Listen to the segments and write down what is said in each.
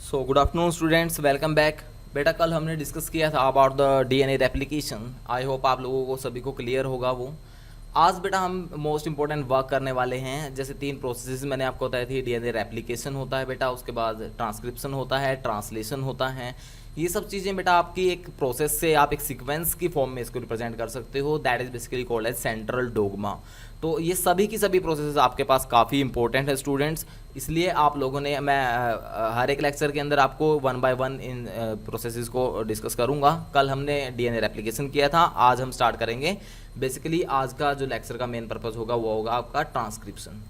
So good afternoon students, welcome back. बेटा कल हमने डिस्कस किया था about the DNA replication. I hope आप लोगों को सभी को क्लियर होगा वो। आज बेटा हम मोस्ट इंपॉर्टेंट वर्क करने वाले हैं। जैसे 3 प्रोसेसेस मैंने आपको बताई थी। डीएनए रेप्लिकेशन होता है बेटा, उसके बाद ट्रांसक्रिप्शन होता है, ट्रांसलेशन होता है। ये सब चीज़ें बेटा आपकी एक प्रोसेस से आप एक सीक्वेंस की फॉर्म में इसको रिप्रेजेंट कर सकते हो। That is basically called as central dogma. तो ये सभी की सभी प्रोसेसेस आपके पास काफ़ी इंपॉर्टेंट है स्टूडेंट्स। इसलिए आप लोगों ने हर एक लेक्चर के अंदर आपको 1 बाय 1 इन प्रोसेसेस को डिस्कस करूंगा। कल हमने डीएनए रेप्लिकेशन किया था, आज हम स्टार्ट करेंगे। बेसिकली आज का जो लेक्चर का मेन पर्पस होगा वो होगा आपका ट्रांसक्रिप्शन।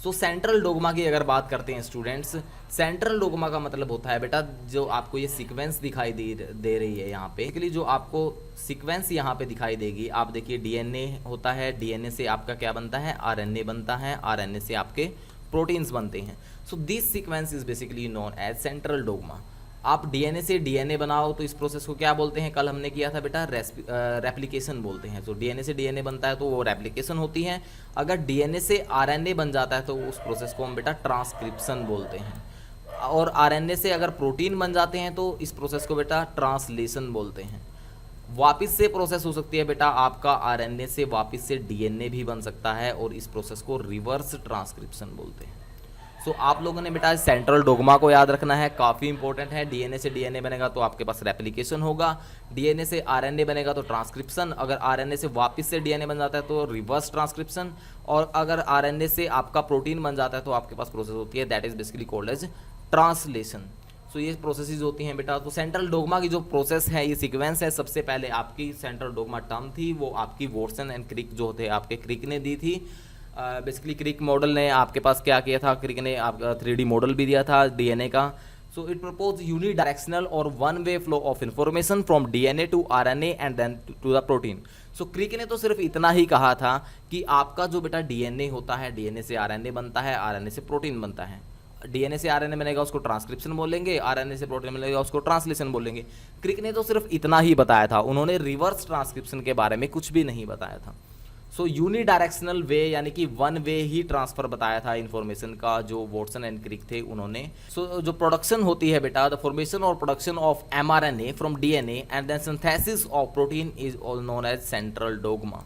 सो सेंट्रल डोग्मा की अगर बात करते हैं स्टूडेंट्स, सेंट्रल डोग्मा का मतलब होता है बेटा जो आपको ये सीक्वेंस दिखाई दे रही है यहाँ पे। बेसिकली जो आपको सीक्वेंस यहाँ पे दिखाई देगी, आप देखिए डीएनए होता है, डीएनए से आपका क्या बनता है, आरएनए बनता है, आरएनए से आपके प्रोटीन्स बनते हैं। So this sequence is basically known as central dogma. आप डीएनए से डीएनए बनाओ तो इस प्रोसेस को क्या बोलते हैं, कल हमने किया था बेटा रेप्लिकेशन बोलते हैं। तो डीएनए से डीएनए बनता है तो वो रेप्लिकेशन होती है। अगर डीएनए से आरएनए बन जाता है तो उस प्रोसेस को हम बेटा ट्रांसक्रिप्शन बोलते हैं। और आरएनए से अगर प्रोटीन बन जाते हैं तो इस प्रोसेस को बेटा ट्रांसलेशन बोलते हैं। वापस से प्रोसेस हो सकती है बेटा आपका आरएनए से वापस से डीएनए भी बन सकता है और इस प्रोसेस को रिवर्स ट्रांसक्रिप्शन बोलते हैं। सो आप लोगों ने बेटा सेंट्रल डोग्मा को याद रखना है, काफ़ी इंपॉर्टेंट है। डीएनए से डीएनए बनेगा तो आपके पास रेप्लिकेशन होगा, डीएनए से आरएनए बनेगा तो ट्रांसक्रिप्शन, अगर आरएनए से वापस से डीएनए बन जाता है तो रिवर्स ट्रांसक्रिप्शन, और अगर आरएनए से आपका प्रोटीन बन जाता है तो आपके पास प्रोसेस होती है that is basically called as translation. So ये प्रोसेसेस होती हैं बेटा। तो सेंट्रल डोग्मा की जो प्रोसेस है, ये सीक्वेंस है, सबसे पहले आपकी सेंट्रल डोग्मा टर्म थी वो आपकी वॉटसन एंड क्रिक जो थे आपके क्रिक ने दी थी। बेसिकली क्रिक मॉडल ने आपके पास क्या किया था, क्रिक ने आपका 3D मॉडल भी दिया था डीएनए का। सो इट प्रपोज यूनिडायरेक्शनल और one way flow of information from DNA to RNA and then to the protein. So Crick ने तो सिर्फ इतना ही कहा था कि आपका जो बेटा डीएनए होता है, डीएनए से आरएनए बनता है, आरएनए से प्रोटीन बनता है। डीएनए से आरएनए बनेगा उसको ट्रांसक्रिप्शन बोलेंगे, आरएनए से प्रोटीन बनेगा उसको ट्रांसलेशन बोलेंगे। क्रिक ने तो सिर्फ इतना ही बताया था, उन्होंने रिवर्स ट्रांसक्रिप्शन के बारे में कुछ भी नहीं बताया था। सो यूनिडायरेक्शनल वे यानी कि वन वे ही ट्रांसफर बताया था इन्फॉर्मेशन का, जो वॉटसन एंड क्रिक थे उन्होंने। सो जो प्रोडक्शन होती है बेटा, द फॉर्मेशन और production of mRNA from DNA and then synthesis of protein is all known as central dogma.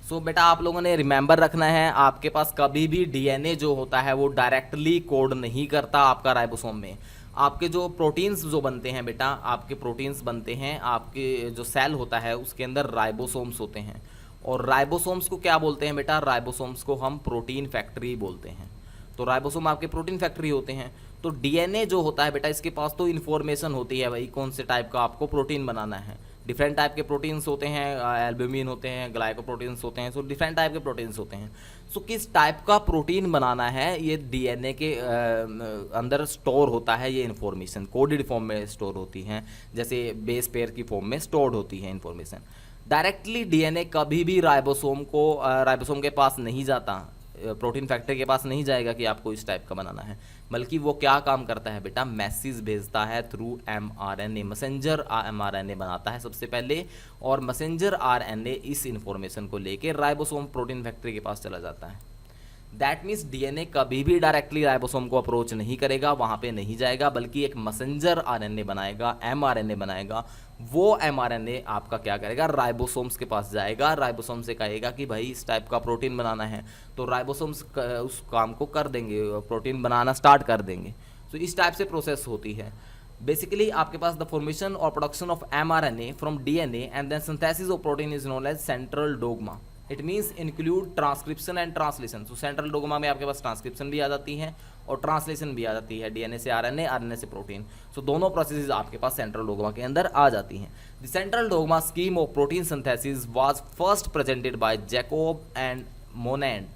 So बेटा आप लोगों ने रिमेंबर रखना है, आपके पास कभी भी डीएनए जो होता है वो डायरेक्टली कोड नहीं करता आपका राइबोसोम में। आपके जो प्रोटीन्स जो बनते हैं बेटा, आपके प्रोटीन्स बनते हैं, आपके जो सेल होता है उसके अंदर राइबोसोम्स होते हैं। और राइबोसोम्स को क्या बोलते हैं बेटा, राइबोसोम्स को हम प्रोटीन फैक्ट्री बोलते हैं। तो राइबोसोम आपके प्रोटीन फैक्ट्री होते हैं। तो डीएनए जो होता है बेटा, इसके पास तो इन्फॉर्मेशन होती है भाई कौन से टाइप का आपको प्रोटीन बनाना है। डिफरेंट टाइप के प्रोटीन्स होते हैं, एल्ब्यूमिन होते हैं, ग्लाइकोप्रोटीन्स होते हैं। सो डिफरेंट टाइप के प्रोटीन्स होते हैं। सो किस टाइप का प्रोटीन बनाना है ये डीएनए के अंदर स्टोर होता है। ये इन्फॉर्मेशन कोडेड फॉर्म में स्टोर होती है, जैसे बेस पेयर की फॉर्म में स्टोर्ड होती है इन्फॉर्मेशन। डायरेक्टली डीएनए कभी भी राइबोसोम के पास नहीं जाता, प्रोटीन फैक्ट्री के पास नहीं जाएगा कि आपको इस टाइप का बनाना है। बल्कि वो क्या काम करता है बेटा, मैसेज भेजता है थ्रू एमआरएनए, मैसेंजर एमआरएनए बनाता है सबसे पहले, और मैसेंजर आरएनए इस इंफॉर्मेशन को लेके राइबोसोम प्रोटीन फैक्ट्री के पास चला जाता है। दैट मीन्स डीएनए कभी भी डायरेक्टली राइबोसोम को अप्रोच नहीं करेगा, वहाँ पे नहीं जाएगा, बल्कि एक मैसेंजर आरएनए बनाएगा, एमआरएनए बनाएगा। वो एमआरएनए आपका क्या करेगा, राइबोसोम्स के पास जाएगा, राइबोसोम से कहेगा कि भाई इस टाइप का प्रोटीन बनाना है, तो राइबोसोम्स उस काम को कर देंगे, प्रोटीन बनाना स्टार्ट कर देंगे। तो इस टाइप से प्रोसेस होती है। बेसिकली आपके पास द फॉर्मेशन और production of mRNA from DNA and then synthesis of protein is known as central dogma. It means include transcription and translation. तो सेंट्रल डोग्मा में आपके पास ट्रांसक्रिप्शन भी आ जाती है और ट्रांसलेशन भी आ जाती है, डीएनए से आरएनए, आरएनए से प्रोटीन। सो दोनों प्रोसेसेस आपके पास सेंट्रल डोग्मा के अंदर आ जाती हैं। The central dogma scheme of protein synthesis was first presented by Jacob and Monod.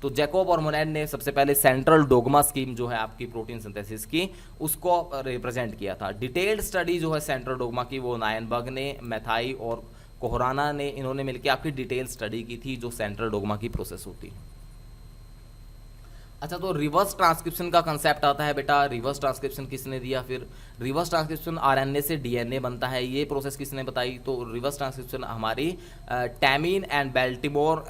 तो जैकोब और मोनेड ने सबसे पहले सेंट्रल डोग्मा स्कीम जो है आपकी प्रोटीन सिंथेसिस की, उसको रिप्रेजेंट किया था। डिटेल्ड स्टडी जो है सेंट्रल डोग्मा की वो नायनबर्ग ने, मैथाई और कोहराना ने, इन्होंने मिलकर आपकी डिटेल स्टडी की थी जो सेंट्रल डोग्मा की प्रोसेस होती है। अच्छा, तो रिवर्स ट्रांसक्रिप्शन का कंसेप्ट आता है बेटा। रिवर्स ट्रांसक्रिप्शन किसने दिया, फिर रिवर्स ट्रांसक्रिप्शन आरएनए से डीएनए बनता है, ये प्रोसेस किसने बताई, तो रिवर्स ट्रांसक्रिप्शन हमारी टैमिन एंड बेल्टिमोर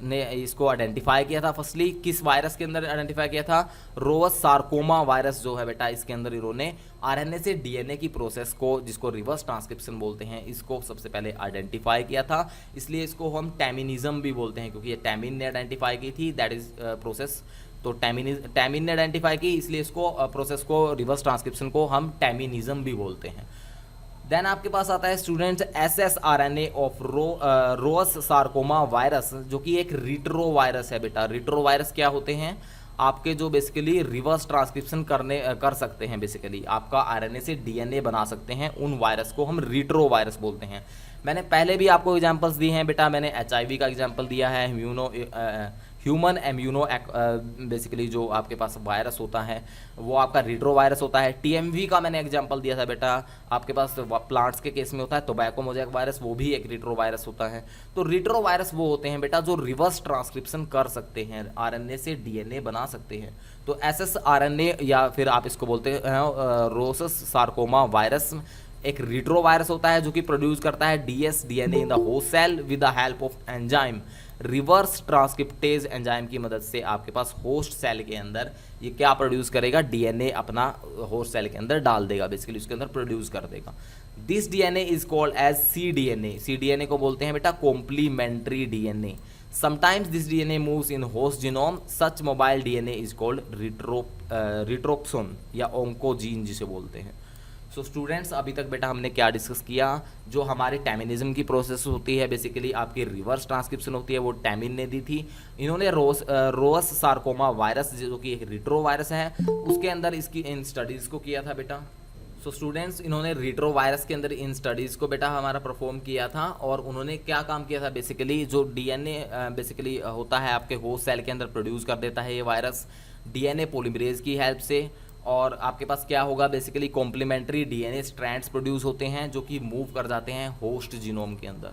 ने इसको आइडेंटिफाई किया था। फर्स्टली किस वायरस के अंदर आइडेंटिफाई किया था? रोवस सार्कोमा वायरस जो है बेटा, इसके अंदर इन्होंने आरएनए से डीएनए की प्रोसेस को, जिसको रिवर्स ट्रांसक्रिप्शन बोलते हैं, इसको सबसे पहले आइडेंटिफाई किया था। इसलिए इसको हम टैमिनिज्म भी बोलते हैं, क्योंकि ये टैमिन ने आइडेंटिफाई की थी, दैट इज प्रोसेस। तो टैमिन ने आइडेंटिफाई की, इसलिए इसको प्रोसेस को, रिवर्स ट्रांसक्रिप्शन को हम टैमिनिज्म भी बोलते हैं। देन आपके पास आता है students SSRNA of Rous sarcoma virus, जो कि एक रिट्रो वायरस है बेटा। रिट्रो वायरस क्या होते हैं? आपके जो बेसिकली रिवर्स ट्रांसक्रिप्शन कर सकते हैं, बेसिकली आपका आरएनए से डीएनए बना सकते हैं, उन वायरस को हम रिट्रो वायरस बोलते हैं। मैंने पहले भी आपको एग्जांपल्स दिए हैं बेटा, मैंने HIV का एग्जांपल दिया है, ह्यूमन इम्यूनो बेसिकली जो आपके पास वायरस होता है वो आपका रिट्रो वायरस होता है। TMV का मैंने एग्जांपल दिया था बेटा, आपके पास प्लांट्स के केस में होता है टोबैको मोज़ेक वायरस, वो भी एक रिट्रो वायरस होता है। तो रिट्रो वायरस वो होते हैं बेटा जो रिवर्स ट्रांसक्रिप्शन कर सकते हैं, आरएनए से डीएनए बना सकते हैं। तो SSRNA या फिर आप इसको बोलते हैं रोसस सार्कोमा वायरस, एक रिट्रो वायरस होता है जो कि प्रोड्यूस करता है dsDNA in the host cell with the help of enzyme. Reverse transcriptase enzyme की मदद से आपके पास होस्ट सेल के अंदर ये क्या प्रोड्यूस करेगा? डीएनए अपना होस्ट सेल के अंदर डाल देगा, बेसिकली उसके अंदर प्रोड्यूस कर देगा। This DNA is called as cDNA। cDNA को बोलते हैं बेटा complementary DNA. Sometimes this DNA moves in host genome, such mobile DNA is called retroposon या ओंकोजीन जिसे बोलते हैं। सो स्टूडेंट्स, अभी तक बेटा हमने क्या डिस्कस किया? जो हमारे टैमिनिज्म की प्रोसेस होती है, बेसिकली आपकी रिवर्स ट्रांसक्रिप्शन होती है, वो टैमिन ने दी थी। इन्होंने रोअस सार्कोमा वायरस जो कि एक रिट्रो वायरस है, उसके अंदर इसकी इन स्टडीज़ को किया था बेटा। सो स्टूडेंट्स, इन्होंने रिट्रो वायरस के अंदर इन स्टडीज़ को बेटा हमारा परफॉर्म किया था, और उन्होंने क्या काम किया था? बेसिकली जो डीएनए बेसिकली होता है आपके होस्ट सेल के अंदर प्रोड्यूस कर देता है ये वायरस डीएनए पॉलीमरेज की हेल्प से, और आपके पास क्या होगा? Basically complementary DNA strands produce होते हैं जो कि मूव कर जाते हैं होस्ट जीनोम के अंदर।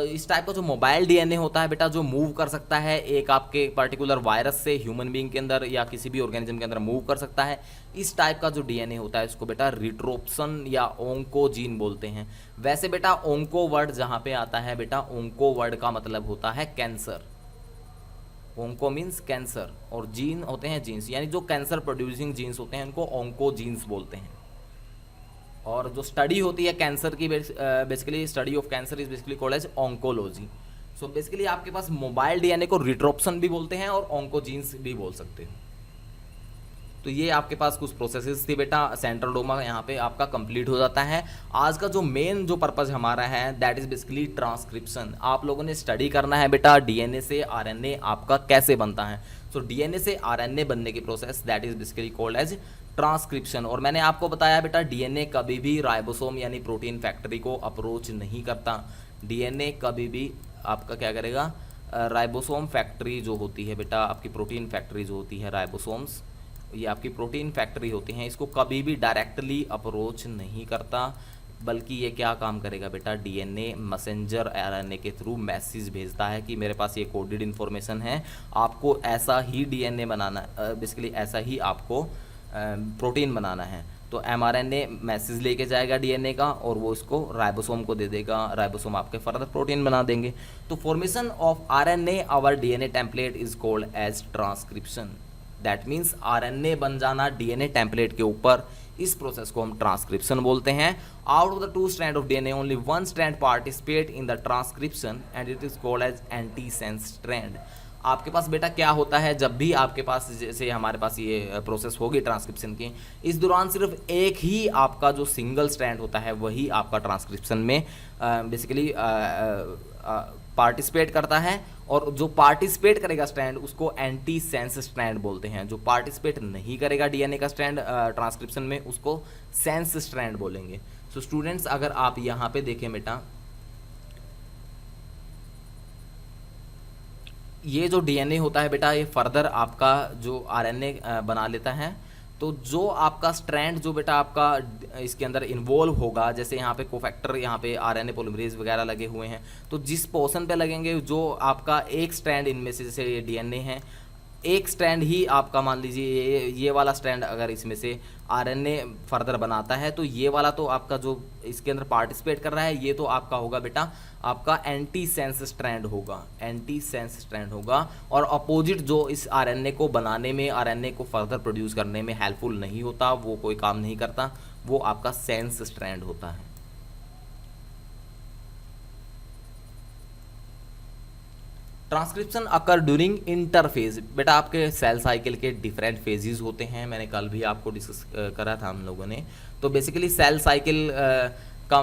इस टाइप का जो मोबाइल डीएनए होता है बेटा, जो मूव कर सकता है एक आपके पर्टिकुलर वायरस से ह्यूमन बीइंग के अंदर या किसी भी ऑर्गेनिज्म के अंदर मूव कर सकता है, इस टाइप का जो डीएनए होता है इसको बेटा रिट्रोप्सन या ओंकोजीन बोलते हैं। वैसे बेटा ओंको वर्ड जहाँ पे आता है बेटा, ओंको वर्ड का मतलब होता है कैंसर। ओंको मीन्स कैंसर, और जीन होते हैं जीन्स, यानी जो कैंसर प्रोड्यूसिंग जीन्स होते हैं उनको ओंकोजीन्स बोलते हैं। और जो स्टडी होती है कैंसर की, basically study of cancer is basically called as oncology. So basically आपके पास मोबाइल डीएनए को रिट्रोप्सन भी बोलते हैं और ऑन्कोजीन्स भी बोल सकते हैं। तो ये आपके पास कुछ प्रोसेसेस थी बेटा, सेंट्रोडोमा यहाँ पे आपका कंप्लीट हो जाता है। आज का जो मेन जो पर्पज हमारा है दैट इज बेसिकली ट्रांसक्रिप्शन। आप लोगों ने स्टडी करना है बेटा डीएनए से आरएनए आपका कैसे बनता है। सो डीएनए से आरएनए बनने की process that is basically called as transcription. और मैंने आपको बताया बेटा डीएनए कभी भी राइबोसोम यानी प्रोटीन फैक्ट्री को अप्रोच नहीं करता। डीएनए कभी भी आपका क्या करेगा? राइबोसोम फैक्ट्री जो होती है बेटा, आपकी प्रोटीन फैक्ट्री जो होती है राइबोसोम्स, ये आपकी प्रोटीन फैक्ट्री होती हैं, इसको कभी भी डायरेक्टली अप्रोच नहीं करता, बल्कि ये क्या काम करेगा बेटा? डीएनए मैसेंजर आरएनए के थ्रू मैसेज भेजता है कि मेरे पास ये कोडेड इन्फॉर्मेशन है, आपको ऐसा ही डीएनए बनाना, बेसिकली ऐसा ही आपको प्रोटीन बनाना है। तो एमआरएनए मैसेज लेके जाएगा डीएनए का और वो इसको राइबोसोम को दे देगा, राइबोसोम आपके फर्दर प्रोटीन बना देंगे। तो formation of RNA our DNA template is called as transcription. That means RNA बन जाना डीएनए टेम्पलेट के ऊपर, इस प्रोसेस को हम ट्रांसक्रिप्शन बोलते हैं। Out of the 2 strand of DNA only 1 strand participate in the transcription and it is called as antisense strand. आपके पास बेटा क्या होता है, जब भी आपके पास जैसे हमारे पास ये प्रोसेस होगी ट्रांसक्रिप्शन की, इस दौरान सिर्फ एक ही आपका जो सिंगल स्ट्रैंड होता है वही आपका ट्रांसक्रिप्शन में बेसिकली पार्टिसिपेट करता है, और जो पार्टिसिपेट करेगा स्ट्रैंड उसको एंटी सेंस स्ट्रैंड बोलते हैं। जो पार्टिसिपेट नहीं करेगा डीएनए का स्ट्रैंड ट्रांसक्रिप्शन में उसको सेंस स्ट्रैंड बोलेंगे। सो स्टूडेंट्स, अगर आप यहाँ पे देखें बेटा, ये जो डीएनए होता है बेटा, ये फर्दर आपका जो आरएनए बना लेता है। तो जो आपका स्ट्रैंड जो बेटा आपका इसके अंदर इन्वॉल्व होगा, जैसे यहाँ पे कोफैक्टर, यहाँ पे आरएनए पॉलीमरेज वगैरह लगे हुए हैं, तो जिस पोर्शन पे लगेंगे जो आपका एक स्ट्रैंड इनमें से, जैसे ये डीएनए है, एक स्ट्रैंड ही आपका, मान लीजिए ये वाला स्ट्रैंड अगर इसमें से आरएनए फर्दर बनाता है तो ये वाला तो आपका जो इसके अंदर पार्टिसिपेट कर रहा है ये तो आपका होगा बेटा आपका एंटी सेंस स्ट्रैंड होगा, एंटी सेंस स्ट्रैंड होगा। और अपोजिट जो इस आरएनए को बनाने में, आरएनए को फर्दर प्रोड्यूस करने में हेल्पफुल नहीं होता, वो कोई काम नहीं करता, वो आपका सेंस स्ट्रैंड होता है। ट्रांसक्रिप्शन अकर ड्यूरिंग इंटरफेज। बेटा आपके सेल साइकिल के डिफरेंट फेजेस होते हैं, मैंने कल भी आपको डिस्कस करा था हम लोगों ने। तो बेसिकली सेल साइकिल का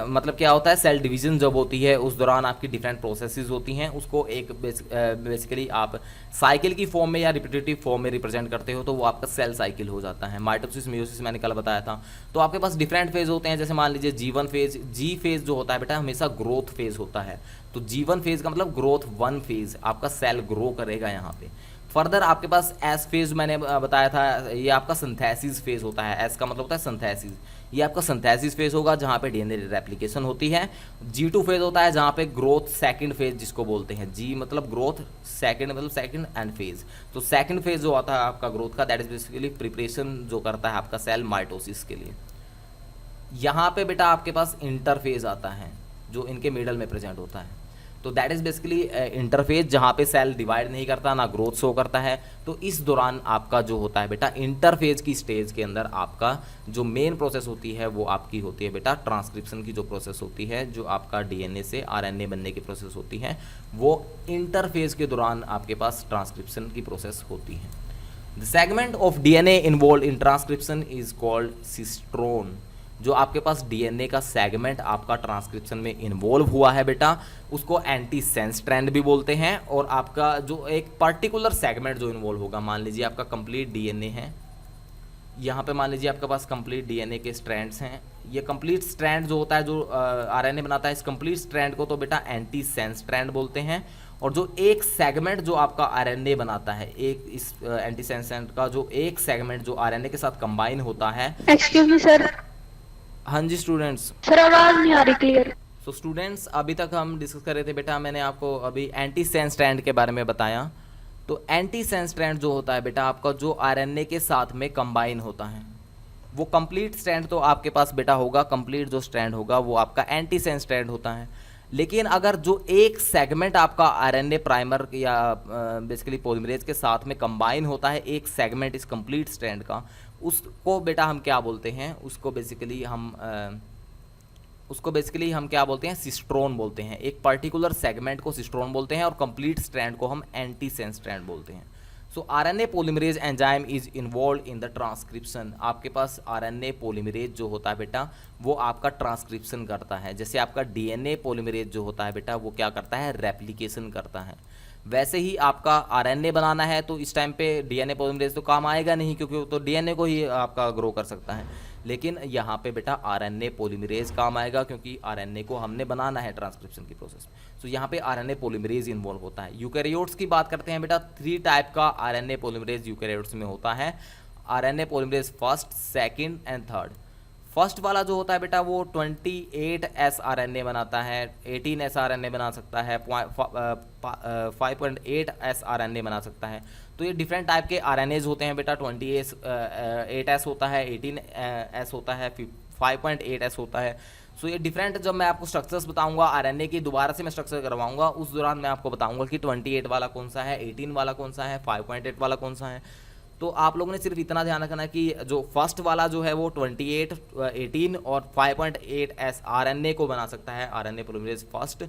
मतलब क्या होता है, सेल डिवीजन जब होती है उस दौरान आपकी डिफरेंट प्रोसेसेस होती हैं, उसको एक बेसिकली आप साइकिल की फॉर्म में या रिपीटेटिव फॉर्म में रिप्रेजेंट करते हो तो वो आपका सेल साइकिल हो जाता है। माइटोसिस मियोसिस मैंने कल बताया था। तो आपके पास डिफरेंट फेज होते हैं, जैसे मान लीजिए G1 फेज, जी फेज जो होता है बेटा हमेशा ग्रोथ फेज होता है। तो G1 फेज का मतलब ग्रोथ 1 फेज, आपका सेल ग्रो करेगा यहाँ पे। फर्दर आपके पास एस फेज मैंने बताया था, ये आपका सिंथेसिस फेज होता है। एस का मतलब होता है सिंथेसिस, ये आपका सिंथेसिस फेज होगा जहाँ पे डीएनए रेप्लिकेशन होती है। G2 फेज होता है जहाँ पे ग्रोथ सेकंड फेज जिसको बोलते हैं, जी मतलब ग्रोथ, सेकंड मतलब सेकंड एंड फेज। तो सेकंड फेज जो आता है आपका ग्रोथ का, दैट इज बेसिकली प्रिपरेशन जो करता है आपका सेल माइटोसिस के लिए। यहाँ पे बेटा आपके पास इंटरफेज आता है जो इनके मिडल में प्रेजेंट होता है। तो दैट इज़ बेसिकली इंटरफेज जहाँ पे सेल डिवाइड नहीं करता, ना ग्रोथ शो करता है। तो इस दौरान आपका जो होता है बेटा इंटरफेज की स्टेज के अंदर आपका जो मेन प्रोसेस होती है वो आपकी होती है बेटा ट्रांसक्रिप्शन की जो प्रोसेस होती है, जो आपका डीएनए से आरएनए बनने की प्रोसेस होती है, वो इंटरफेज के दौरान आपके पास ट्रांसक्रिप्शन की प्रोसेस होती है। The segment of DNA involve in transcription is called cistron. जो आपके पास डीएनए का सेगमेंट आपका ट्रांसक्रिप्शन में इन्वॉल्व हुआ है बेटा, उसको एंटी सेंस स्ट्रैंड भी बोलते हैं। और आपका जो एक पर्टिकुलर सेगमेंट जो इन्वॉल्व होगा, मान लीजिए आपका कंप्लीट डीएनए है, यहाँ पे मान लीजिए आपके पास कंप्लीट डीएनए के स्ट्रैंड्स हैं। ये कंप्लीट स्ट्रैंड जो होता है, जो आरएनए बनाता है, इस कंप्लीट स्ट्रैंड को तो बेटा एंटी सेंस स्ट्रैंड बोलते हैं। और जो एक सेगमेंट जो आपका आरएनए बनाता है, एक इस एंटी सेंस स्ट्रैंड का जो एक सेगमेंट जो आरएनए के साथ कंबाइन होता है। Excuse me sir. हाँ जी स्टूडेंट्स। सर आवाज नहीं आ रही क्लियर। सो स्टूडेंट्स अभी तक हम डिस्कस कर रहे थे बेटा, मैंने आपको अभी एंटी सेंस स्ट्रैंड के बारे में बताया। तो एंटी सेंस स्ट्रैंड जो होता है बेटा आपका जो आरएनए के साथ में कंबाइन होता है, वो कंप्लीट स्ट्रैंड तो आपके पास बेटा होगा, कंप्लीट जो स्ट्रैंड होगा वो आपका एंटी सेंस स्ट्रैंड होता है। लेकिन अगर जो एक सेगमेंट आपका आरएनए प्राइमर या बेसिकली पॉलीमरेज के साथ में कंबाइन होता है, एक सेगमेंट इस कंप्लीट स्ट्रैंड का, उसको बेटा हम क्या बोलते हैं, उसको बेसिकली हम क्या बोलते हैं, सिस्ट्रोन बोलते हैं। एक पर्टिकुलर सेगमेंट को सिस्ट्रोन बोलते हैं और कंप्लीट स्ट्रैंड को हम एंटी सेंस स्ट्रैंड बोलते हैं। सो RNA polymerase enzyme is involve in the transcription. आपके पास आरएनए पॉलीमरेज जो होता है बेटा वो आपका ट्रांसक्रिप्शन करता है। जैसे आपका डीएनए पॉलीमरेज जो होता है बेटा वो क्या करता है, रेप्लिकेशन करता है। वैसे ही आपका आरएनए बनाना है तो इस टाइम पे डीएनए पॉलीमरेज तो काम आएगा नहीं, क्योंकि वो तो डीएनए को ही आपका ग्रो कर सकता है। लेकिन यहाँ पे बेटा आरएनए पॉलीमरेज काम आएगा, क्योंकि आरएनए को हमने बनाना है ट्रांसक्रिप्शन की प्रोसेस में। तो यहाँ पे आरएनए पॉलीमरेज इन्वॉल्व होता है। यूकैरियोट्स की बात करते हैं बेटा, 3 टाइप का आरएनए पॉलीमरेज यूकैरियोट्स में होता है। RNA polymerase first, second and third. First वाला जो होता है बेटा वो 28 एस आरएनए बनाता है, 18 एस आरएनए बना सकता है, 5.8 एस आरएनए बना सकता है। तो ये डिफरेंट टाइप के आरएनएज होते हैं बेटा। 28 एस होता है, 18 एस होता है, 5.8 एस होता है। सो ये डिफरेंट, जब मैं आपको स्ट्रक्चर्स बताऊंगा आरएनए की, दोबारा से मैं स्ट्रक्चर करवाऊंगा, उस दौरान मैं आपको बताऊंगा कि 28 वाला कौन सा है, 18 वाला कौन सा है, 5.8 वाला कौन सा है। तो आप लोगों ने सिर्फ इतना ध्यान रखना है कि जो फर्स्ट वाला जो है वो 28, 18 और 5.8 एस आरएनए को बना सकता है, आरएनए पॉलीमरेज फर्स्ट।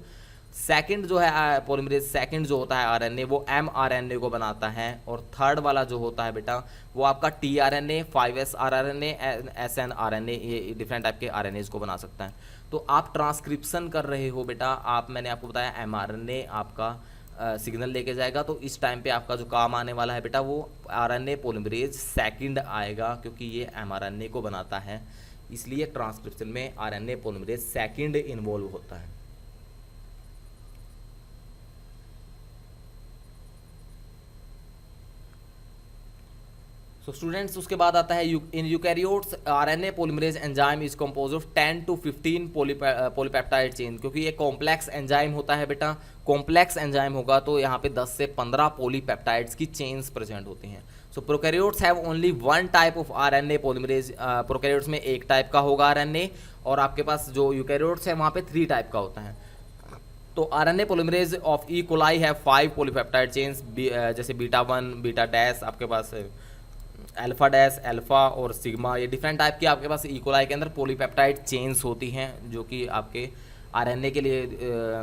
सेकंड जो है पॉलीमरेज सेकंड जो होता है आरएनए वो एमआरएनए को बनाता है। और थर्ड वाला जो होता है बेटा वो आपका टीआरएनए, 5s आरएनए, एसएनआरएनए, ये डिफरेंट टाइप के आरएनएज को बना सकता है। तो आप ट्रांसक्रिप्शन कर रहे हो बेटा, मैंने आपको बताया एमआरएनए आपका सिग्नल लेके जाएगा। तो इस टाइम पे आपका जो काम आने वाला है बेटा वो आरएनए पॉलीमरेज सेकंड आएगा, क्योंकि ये एमआरएनए को बनाता है, इसलिए ट्रांसक्रिप्शन में आरएनए पॉलीमरेज सेकंड इन्वॉल्व होता है। सो स्टूडेंट्स उसके बाद आता है in eukaryotes RNA polymerase enzyme is compose of 10 to 15 polypeptide chain, क्योंकि ये कॉम्प्लेक्स एंजाइम होता है बेटा, कॉम्प्लेक्स एंजाइम होगा तो यहाँ पे 10 से 15 पॉलीपेप्टाइड्स की चेन्स प्रेजेंट होती हैं। So prokaryotes have only one type of RNA polymerase, prokaryotes में एक टाइप का होगा आरएनए, और आपके पास जो यूकैरियोट्स है वहाँ पे 3 टाइप का होता है। तो RNA polymerase of E coli have 5 polypeptide chains, जैसे बीटा 1, बीटा डैश, आपके पास अल्फा डैश, अल्फा और सिग्मा, ये डिफरेंट टाइप की आपके पास ई कोलाई के अंदर पॉलीपेप्टाइड चेन्स होती हैं, जो कि आपके आरएनए के लिए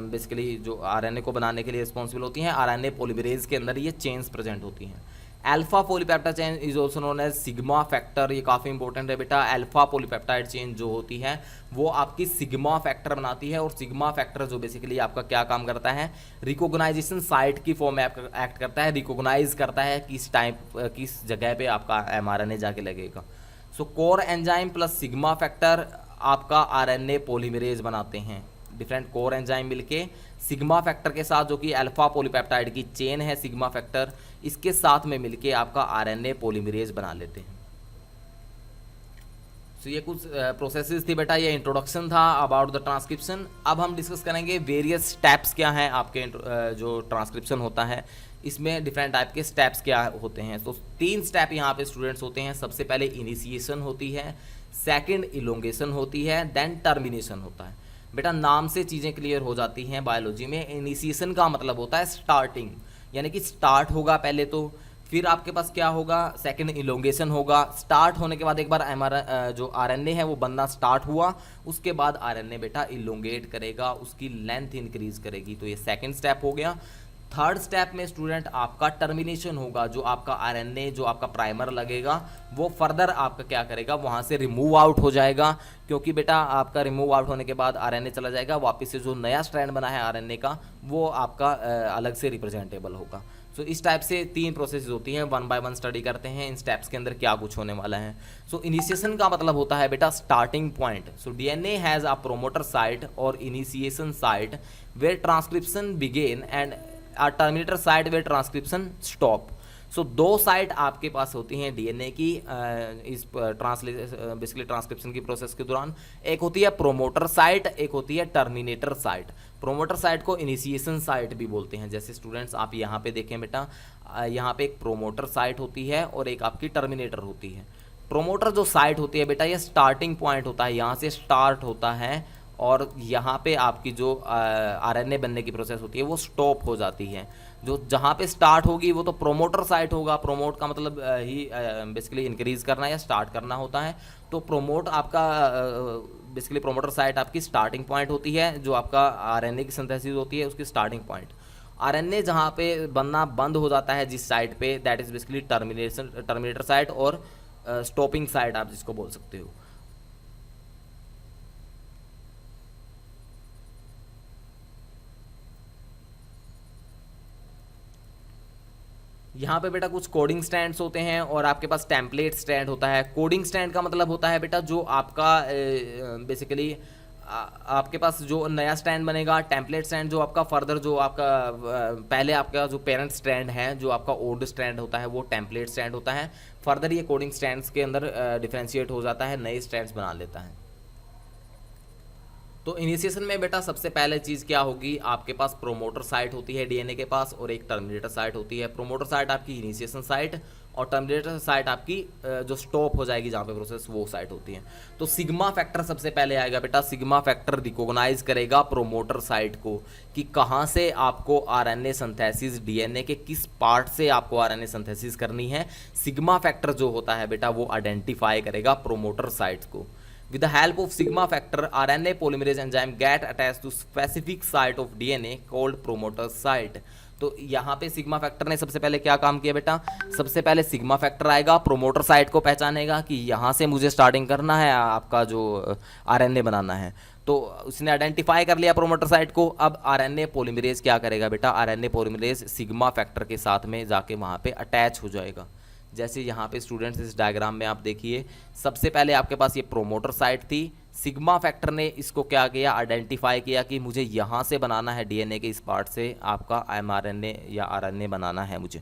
बेसिकली जो आरएनए को बनाने के लिए रिस्पॉन्सिबल होती हैं। आरएनए पॉलीमरेज के अंदर ये चेन्स प्रेजेंट होती हैं। Alpha polypeptide chain is also known as sigma factor, ये काफ़ी इंपॉर्टेंट है बेटा। अल्फा पॉलीपेप्टाइड चेन जो होती है वो आपकी सिग्मा फैक्टर बनाती है, और सिग्मा फैक्टर जो बेसिकली आपका क्या काम करता है, रिकॉग्नाइजेशन साइट की फॉर्म में एक्ट करता है, रिकॉग्नाइज करता है किस जगह पे आपका एमआरएनए जाके लगेगा। So core enzyme plus sigma factor आपका आरएनए पॉलीमरेज बनाते हैं। डिफरेंट कोर एंजाइम मिलके सिग्मा फैक्टर के साथ, जो कि अल्फा पॉलीपेप्टाइड की चेन है सिग्मा फैक्टर, इसके साथ में मिलके आपका आरएनए पॉलीमरेज बना लेते हैं। तो ये कुछ प्रोसेसेस थी बेटा, ये इंट्रोडक्शन था अबाउट द ट्रांसक्रिप्शन। अब हम डिस्कस करेंगे वेरियस स्टेप्स क्या हैं आपके जो ट्रांसक्रिप्शन होता है, इसमें डिफरेंट टाइप के स्टेप्स क्या होते हैं। तो 3 स्टेप यहाँ पे स्टूडेंट्स होते हैं। सबसे पहले इनिशिएशन होती है, सेकंड इलोंगेशन होती है, देन टर्मिनेशन होता है। बेटा नाम से चीज़ें क्लियर हो जाती हैं बायोलॉजी में। इनिशिएशन का मतलब होता है स्टार्टिंग, यानी कि स्टार्ट होगा पहले, तो फिर आपके पास क्या होगा, सेकंड इलोंगेशन होगा। स्टार्ट होने के बाद एक बार जो आरएनए है वो बनना स्टार्ट हुआ, उसके बाद आरएनए बेटा इलोंगेट करेगा, उसकी लेंथ इंक्रीज करेगी, तो ये सेकंड स्टेप हो गया। थर्ड स्टेप में स्टूडेंट आपका टर्मिनेशन होगा, जो आपका आरएनए जो आपका प्राइमर लगेगा वो फर्दर आपका क्या करेगा, वहाँ से रिमूव आउट हो जाएगा, क्योंकि बेटा आपका रिमूव आउट होने के बाद आरएनए चला जाएगा, वापस से जो नया स्ट्रैंड बना है आरएनए का वो आपका अलग से रिप्रेजेंटेबल होगा। सो इस टाइप से 3 प्रोसेस होती हैं, 1 बाय 1 स्टडी करते हैं इन स्टेप्स के अंदर क्या कुछ होने वाला है। सो इनिशिएशन का मतलब होता है बेटा starting point. So DNA has a promoter site और initiation site where transcription begin and a terminator site where transcription stop। So 2 site आपके पास होती हैं डीएनए की इस बेसिकली ट्रांसक्रिप्शन की प्रोसेस के दौरान। एक होती है प्रोमोटर साइट, एक होती है टर्मिनेटर साइट। प्रोमोटर साइट को इनिशिएशन साइट भी बोलते हैं। जैसे स्टूडेंट्स आप यहाँ पे देखें बेटा, यहाँ पे एक प्रोमोटर साइट होती है और एक आपकी टर्मिनेटर होती है। प्रोमोटर जो साइट होती है बेटा ये स्टार्टिंग पॉइंट होता है, यहाँ से स्टार्ट होता है, और यहाँ पे आपकी जो आरएनए बनने की प्रोसेस होती है वो स्टॉप हो जाती है। जो जहाँ पे स्टार्ट होगी वो तो प्रोमोटर साइट होगा। प्रोमोट का मतलब ही बेसिकली इंक्रीज करना या स्टार्ट करना होता है। तो प्रोमोट आपका बेसिकली प्रोमोटर साइट आपकी स्टार्टिंग पॉइंट होती है, जो आपका आरएनए की सिंथेसिस होती है उसकी स्टार्टिंग पॉइंट। आरएनए जहाँ पे बनना बंद हो जाता है जिस साइट पे, that is basically terminator site और स्टॉपिंग साइट आप जिसको बोल सकते हो। यहाँ पे बेटा कुछ कोडिंग स्टैंड्स होते हैं और आपके पास टेम्पलेट स्टैंड होता है। कोडिंग स्टैंड का मतलब होता है बेटा जो आपका बेसिकली आपके पास जो नया स्टैंड बनेगा। टेम्पलेट स्टैंड जो आपका फर्दर जो आपका पहले आपका जो पेरेंट स्टैंड है, जो आपका ओल्ड स्टैंड होता है वो टेम्पलेट स्टैंड होता है। फर्दर ये कोडिंग स्टैंड्स के अंदर डिफ्रेंशिएट हो जाता है, नए स्टैंड्स बना लेता है। तो इनिशिएशन में बेटा सबसे पहले चीज़ क्या होगी, आपके पास प्रोमोटर साइट होती है डीएनए के पास और एक टर्मिनेटर साइट होती है। प्रोमोटर साइट आपकी इनिशिएशन साइट और टर्मिनेटर साइट आपकी जो स्टॉप हो जाएगी जहाँ पे प्रोसेस, वो साइट होती है। तो सिग्मा फैक्टर सबसे पहले आएगा बेटा। सिग्मा फैक्टर रिकॉग्नाइज करेगा प्रोमोटर साइट को कि कहाँ से आपको आरएनए सिंथेसिस, डीएनए के किस पार्ट से आपको आरएनए सिंथेसिस करनी है। सिग्मा फैक्टर जो होता है बेटा वो आइडेंटिफाई करेगा प्रोमोटर साइट को। With the help of sigma factor, RNA polymerase enzyme get attached to specific site of DNA called promoter site। तो यहाँ पे सिग्मा फैक्टर ने सबसे पहले क्या काम किया बेटा, सबसे पहले सिग्मा फैक्टर आएगा, प्रोमोटर साइट को पहचानेगा कि यहाँ से मुझे स्टार्टिंग करना है, आपका जो आरएनए बनाना है। तो उसने आइडेंटिफाई कर लिया प्रोमोटर साइट को। अब आरएनए पॉलीमरेज क्या करेगा बेटा, आरएनए पॉलीमरेज सिग्मा फैक्टर के साथ में जाके वहाँ पे अटैच हो जाएगा। जैसे यहाँ पे स्टूडेंट्स इस डायग्राम में आप देखिए, सबसे पहले आपके पास ये प्रोमोटर साइट थी। सिग्मा फैक्टर ने इसको क्या किया, आइडेंटिफाई किया कि मुझे यहाँ से बनाना है डीएनए के इस पार्ट से आपका एमआरएनए या आरएनए बनाना है मुझे।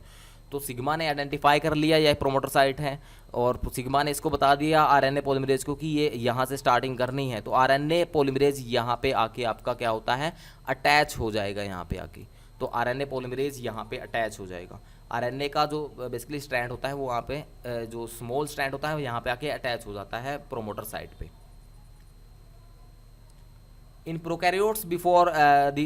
तो सिग्मा ने आइडेंटिफाई कर लिया यह प्रोमोटर साइट है, और सिग्मा ने इसको बता दिया आरएनए पॉलीमरेज को कि ये यहाँ से स्टार्टिंग करनी है। तो आरएनए पॉलीमरेज यहाँ पे आके आपका क्या होता है, अटैच हो जाएगा यहाँ पे आके। तो आरएनए पॉलीमरेज यहाँ पे अटैच हो जाएगा। आरएनए का जो बेसिकली स्ट्रैंड होता है वो वहाँ पे जो स्मॉल स्ट्रैंड होता है वो यहाँ पे आके अटैच हो जाता है प्रोमोटर साइट पे। In prokaryotes, before the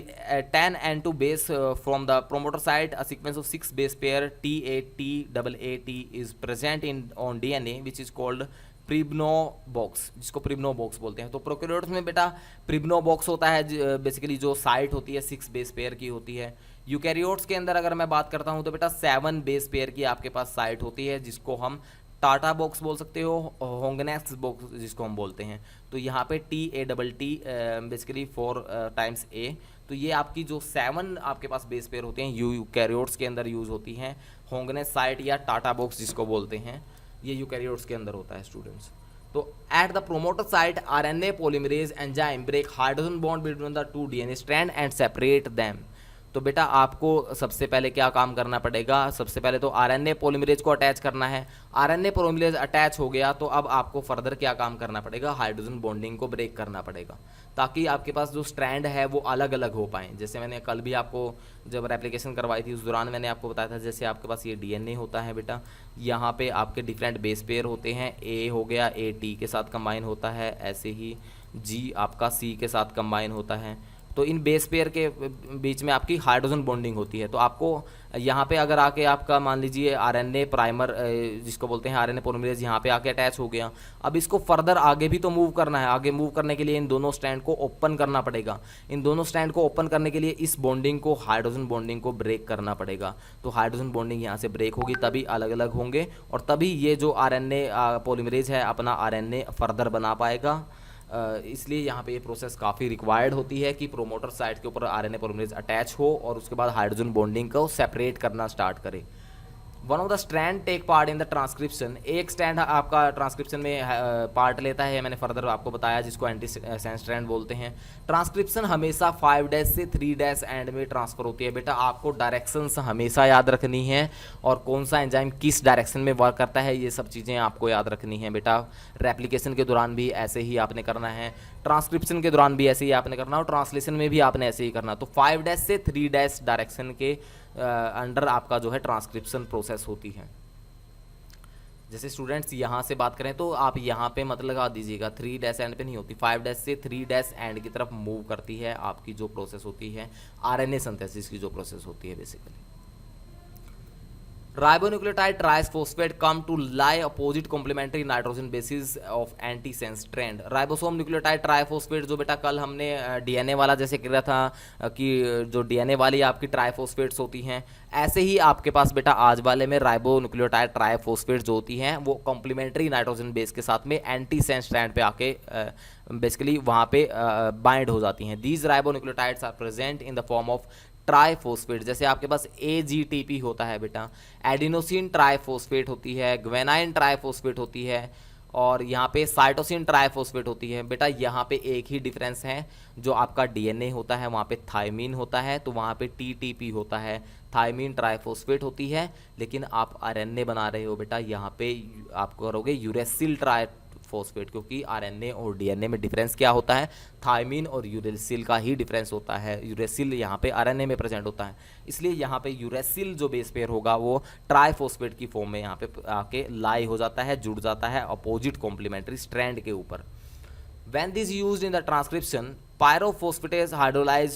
10N2 base from the promoter site, a sequence of 6 base pair T8T is present in on DNA, which is called Pribnow box, जिसको प्रिब्नो बॉक्स बोलते हैं। तो prokaryotes में बेटा प्रिब्नो box होता है, basically जो site होती है 6 बेस पेयर की होती है। यूकैरियोट्स के अंदर अगर मैं बात करता हूँ तो बेटा 7 बेस पेयर की आपके पास साइट होती है, जिसको हम टाटा बॉक्स बोल सकते हो, होंगनेक्स बॉक्स जिसको हम बोलते हैं। तो यहाँ पे T बेसिकली 4 टाइम्स A। तो ये आपकी जो 7 आपके पास बेस पेयर होते हैं यूकैरियोट्स के अंदर यूज होती हैं। होंगनेस साइट या टाटा बॉक्स जिसको बोलते हैं, ये यूकैरियोट्स के अंदर होता है स्टूडेंट्स। तो at the promoter site RNA polymerase enzyme break hydrogen bond between the 2 DNA strand and separate them. तो बेटा आपको सबसे पहले क्या काम करना पड़ेगा, सबसे पहले तो आरएनए पॉलीमरेज को अटैच करना है। आरएनए पॉलीमरेज अटैच हो गया तो अब आपको फर्दर क्या काम करना पड़ेगा, हाइड्रोजन बॉन्डिंग को ब्रेक करना पड़ेगा, ताकि आपके पास जो स्ट्रैंड है वो अलग अलग हो पाएँ। जैसे मैंने कल भी आपको जब रेप्लिकेशन करवाई थी उस दौरान मैंने आपको बताया था, जैसे आपके पास ये डीएनए होता है बेटा, यहाँ पे आपके डिफरेंट बेस पेयर होते हैं। ए हो गया, ए टी के साथ कंबाइन होता है, ऐसे ही जी आपका सी के साथ कंबाइन होता है। तो इन बेस पेयर के बीच में आपकी हाइड्रोजन बॉन्डिंग होती है। तो आपको यहाँ पे अगर आके आपका मान लीजिए आरएनए प्राइमर जिसको बोलते हैं आरएनए पॉलीमरेज यहाँ पे आके अटैच हो गया, अब इसको फर्दर आगे भी तो मूव करना है। आगे मूव करने के लिए इन दोनों स्टैंड को ओपन करना पड़ेगा। इन दोनों स्टैंड को ओपन करने के लिए इस बॉन्डिंग को, हाइड्रोजन बॉन्डिंग को ब्रेक करना पड़ेगा। तो हाइड्रोजन बॉन्डिंग यहाँ से ब्रेक होगी, तभी अलग अलग होंगे और तभी ये जो आरएनए पॉलीमरेज है अपना आरएनए फर्दर बना पाएगा। इसलिए यहाँ पे ये प्रोसेस काफ़ी रिक्वायर्ड होती है कि प्रोमोटर साइट के ऊपर आरएनए पॉलीमरेज अटैच हो और उसके बाद हाइड्रोजन बॉन्डिंग को सेपरेट करना स्टार्ट करे। One of the strand take part in the transcription, एक स्ट्रैंड आपका ट्रांसक्रिप्शन में पार्ट लेता है, मैंने फर्दर आपको बताया, जिसको एंटी सेंस स्ट्रैंड बोलते हैं। ट्रांसक्रिप्शन हमेशा 5' से 3' एंड में ट्रांसफर होती है। बेटा आपको डायरेक्शंस हमेशा याद रखनी है और कौन सा एंजाइम किस डायरेक्शन में वर्क करता है, ये सब चीज़ें आपको याद रखनी है बेटा। रेप्लिकेशन के दौरान भी ऐसे ही आपने करना है, ट्रांसक्रिप्शन के दौरान भी ऐसे ही आपने करना और ट्रांसलेशन में भी आपने ऐसे ही करना। तो 5' से 3' डायरेक्शन के अंडर आपका जो है ट्रांसक्रिप्शन प्रोसेस होती है। जैसे स्टूडेंट्स यहाँ से बात करें तो आप यहाँ पे मत लगा दीजिएगा, 3' एंड पे नहीं होती, 5' से 3' एंड की तरफ मूव करती है आपकी जो प्रोसेस होती है आरएनए सिंथेसिस की जो प्रोसेस होती है basically. Ribonucleotide triphosphate come to lie opposite complementary nitrogen bases of antisense strand। Ribosome nucleotide triphosphate जो बेटा कल हमने डीएनए वाला जैसे किया था कि जो डीएनए वाली आपकी ट्राइफॉस्फेट्स होती हैं, ऐसे ही आपके पास बेटा आज वाले में राइबोन्यूक्लियोटाइड ट्राइफॉस्फेट जो होती हैं वो कॉम्प्लीमेंट्री नाइट्रोजन बेस के साथ में एंटीसेंस स्ट्रैंड पे आके बेसिकली वहाँ पे बाइंड हो जाती हैं। These ribonucleotides are present in the form of triphosphate. जैसे आपके पास AGTP होता है बेटा, एडिनोसिन ट्राइफॉस्फेट होती है, ग्वेनाइन ट्राइफॉस्फेट होती है और यहाँ पे साइटोसिन ट्राइफॉस्फेट होती है। बेटा यहाँ पे एक ही डिफरेंस है, जो आपका डीएनए होता है वहाँ पे थायमीन होता है, तो वहाँ पे TTP होता है, थायमीन ट्राइफॉस्फेट होती है। लेकिन आप आरएनए बना रहे हो बेटा, यहाँ पे आप करोगे यूरेसिल ट्राइफॉस्फेट, क्योंकि आरएनए और डीएनए में डिफरेंस क्या होता है, थायमीन और यूरेसिल का ही डिफरेंस होता है। यूरेसिल यहाँ पे आरएनए में प्रेजेंट होता है, इसलिए यहाँ पे यूरेसिल जो बेस पेयर होगा वो ट्राइफॉस्फेट की फॉर्म में यहाँ पे आके लाई हो जाता है, जुड़ जाता है अपोजिट कॉम्प्लीमेंट्री स्ट्रैंड के ऊपर। When this used in the transcription, pyrophosphatase hydrolyze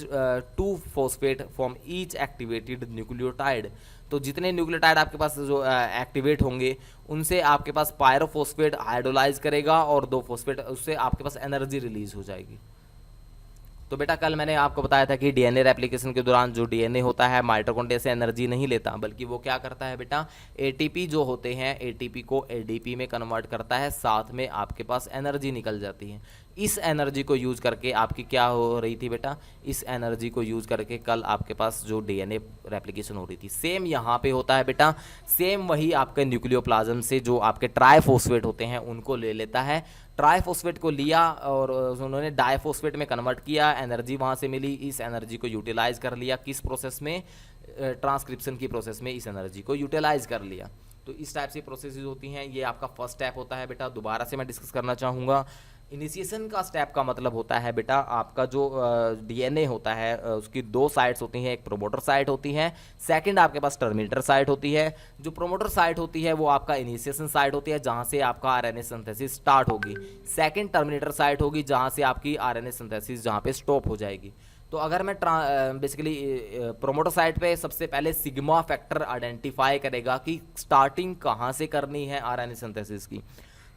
2-phosphate from each activated nucleotide। तो जितने न्यूक्लियोटाइड आपके पास जो एक्टिवेट होंगे उनसे आपके पास पायरोफॉस्फेट हाइड्रोलाइज करेगा और 2 फॉस्फेट, उससे आपके पास एनर्जी रिलीज हो जाएगी। तो बेटा कल मैंने आपको बताया था कि डीएनए रेप्लिकेशन के दौरान जो डीएनए होता है माइटोकॉन्ड्रिया से एनर्जी नहीं लेता, बल्कि वो क्या करता है बेटा, एटीपी जो होते हैं एटीपी को एडीपी में कन्वर्ट करता है, साथ में आपके पास एनर्जी निकल जाती है। इस एनर्जी को यूज करके आपकी क्या हो रही थी बेटा, इस एनर्जी को यूज करके कल आपके पास जो डीएनए रेप्लिकेशन हो रही थी, सेम यहाँ पे होता है बेटा, सेम वही आपके न्यूक्लियोप्लाज्म से जो आपके ट्राइफॉस्फेट होते हैं उनको ले लेता है। ट्राइफॉस्फेट को लिया और उन्होंने डाइफॉस्फेट में कन्वर्ट किया, एनर्जी वहाँ से मिली, इस एनर्जी को यूटिलाइज कर लिया किस प्रोसेस में, ट्रांसक्रिप्शन की प्रोसेस में इस एनर्जी को यूटिलाइज कर लिया। तो इस टाइप से प्रोसेसेस होती हैं। ये आपका फर्स्ट स्टेप होता है बेटा। दोबारा से मैं डिस्कस करना चाहूँगा, इनिशिएशन का स्टेप का मतलब होता है बेटा आपका जो डीएनए होता है उसकी दो साइट्स होती हैं, एक प्रोमोटर साइट होती है, सेकंड आपके पास टर्मिनेटर साइट होती है। जो प्रोमोटर साइट होती है वो आपका इनिशिएशन साइट होती है जहां से आपका आरएनए सिंथेसिस स्टार्ट होगी। सेकंड टर्मिनेटर साइट होगी जहां से आपकी आरएनए सिंथेसिस जहां पे स्टॉप हो जाएगी। तो अगर मैं बेसिकली प्रोमोटर साइट पे सबसे पहले सिग्मा फैक्टर आइडेंटिफाई करेगा कि स्टार्टिंग कहाँ से करनी है आरएनए सिंथेसिस की।